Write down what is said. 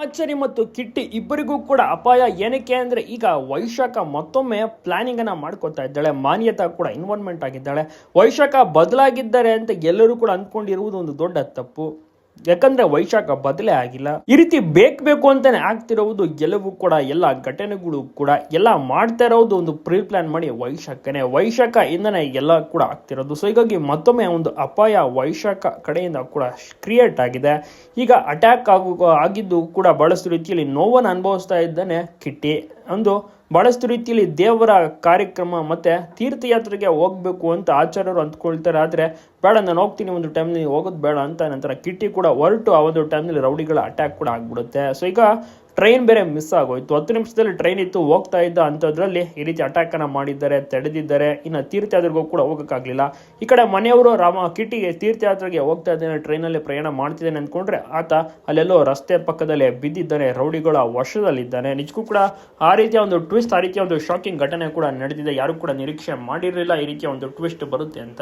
ಬ್ರಹ್ಮಚಾರಿ ಮತ್ತು ಕಿಟ್ಟಿ ಇಬ್ಬರಿಗೂ ಕೂಡ ಅಪಾಯ. ಏನಕ್ಕೆ ಅಂದ್ರೆ ಈಗ ವೈಶಾಖ ಮತ್ತೊಮ್ಮೆ ಪ್ಲಾನಿಂಗ್ ಅನ್ನ ಮಾಡ್ಕೊತಾ ಇದ್ದಾಳೆ. ಮಾನ್ಯತಾ ಕೂಡ ಇನ್ವಾಲ್ವ್ಮೆಂಟ್ ಆಗಿದ್ದಾಳೆ. ವೈಶಾಖ ಬದಲಾಗಿದ್ದಾರೆ ಅಂತ ಎಲ್ಲರೂ ಕೂಡ ಅಂದ್ಕೊಂಡಿರುವುದು ಒಂದು ದೊಡ್ಡ ತಪ್ಪು. ಯಾಕಂದ್ರೆ ವೈಶಾಖ ಬದಲೇ ಆಗಿಲ್ಲ. ಈ ರೀತಿ ಬೇಕು ಅಂತಾನೆ ಆಗ್ತಿರೋದು ಎಲ್ಲವೂ ಕೂಡ, ಎಲ್ಲ ಘಟನೆಗಳು ಕೂಡ ಎಲ್ಲ ಮಾಡ್ತಾ ಇರೋದು ಒಂದು ಪ್ರೀ ಪ್ಲಾನ್ ಮಾಡಿ ವೈಶಾಖ ಇಂದನೇ ಎಲ್ಲ ಕೂಡ ಆಗ್ತಿರೋದು. ಸೊ ಹೀಗಾಗಿ ಮತ್ತೊಮ್ಮೆ ಒಂದು ಅಪಾಯ ವೈಶಾಖ ಕಡೆಯಿಂದ ಕೂಡ ಕ್ರಿಯೇಟ್ ಆಗಿದೆ. ಈಗ ಅಟ್ಯಾಕ್ ಆಗಿದ್ದು ಕೂಡ ಬಹಳಷ್ಟು ರೀತಿಯಲ್ಲಿ ನೋವನ್ನು ಅನುಭವಿಸ್ತಾ ಇದ್ದಾನೆ ಕಿಟ್ಟಿ. ಒಂದು ಬಹಳಷ್ಟು ರೀತಿಯಲ್ಲಿ ದೇವರ ಕಾರ್ಯಕ್ರಮ ಮತ್ತೆ ತೀರ್ಥಯಾತ್ರೆಗೆ ಹೋಗ್ಬೇಕು ಅಂತ ಆಚಾರ್ಯರು ಅಂದ್ಕೊಳ್ತಾರೆ. ಆದ್ರೆ ಬೇಡ, ನಾನು ಹೋಗ್ತೀನಿ ಒಂದು ಟೈಮ್ನಲ್ಲಿ, ಹೋಗೋದು ಬೇಡ ಅಂತ ನಂತರ ಕಿಟ್ಟಿ ಕೂಡ ಹೊರಟು ಆ ಒಂದು ಟೈಮ್ನಲ್ಲಿ ರೌಡಿಗಳ ಅಟ್ಯಾಕ್ ಕೂಡ ಆಗ್ಬಿಡುತ್ತೆ. ಸೊ ಈಗ ಟ್ರೈನ್ ಬೇರೆ ಮಿಸ್ ಆಗೋಯ್ತು. 10 ನಿಮಿಷದಲ್ಲಿ ಟ್ರೈನ್ ಇತ್ತು, ಹೋಗ್ತಾ ಇದ್ದ ಅಂಥದ್ರಲ್ಲಿ ಈ ರೀತಿ ಅಟ್ಯಾಕ್ ಅನ್ನ ಮಾಡಿದ್ದಾರೆ, ತಡೆದಿದ್ದಾರೆ. ಇನ್ನು ತೀರ್ಥಯಾತ್ರೆಗೂ ಕೂಡ ಹೋಗೋಕ್ಕಾಗಲಿಲ್ಲ. ಈ ಕಡೆ ಮನೆಯವರು ಕಿಟ್ಟಿಗೆ ತೀರ್ಥಯಾತ್ರೆಗೆ ಹೋಗ್ತಾ ಇದ್ದಾನೆ, ಟ್ರೈನಲ್ಲಿ ಪ್ರಯಾಣ ಮಾಡ್ತಿದ್ದಾನೆ ಅಂದ್ಕೊಂಡ್ರೆ ಆತ ಅಲ್ಲೆಲ್ಲೋ ರಸ್ತೆ ಪಕ್ಕದಲ್ಲೇ ಬಿದ್ದಿದ್ದಾನೆ, ರೌಡಿಗಳ ವಶದಲ್ಲಿದ್ದಾನೆ. ನಿಜಕ್ಕೂ ಕೂಡ ಆ ರೀತಿಯ ಒಂದು ಟ್ವಿಸ್ಟ್, ಆ ರೀತಿಯ ಒಂದು ಶಾಕಿಂಗ್ ಘಟನೆ ಕೂಡ ನಡೆದಿದೆ. ಯಾರು ಕೂಡ ನಿರೀಕ್ಷೆ ಮಾಡಿರಲಿಲ್ಲ ಈ ರೀತಿಯ ಒಂದು ಟ್ವಿಸ್ಟ್ ಬರುತ್ತೆ ಅಂತ.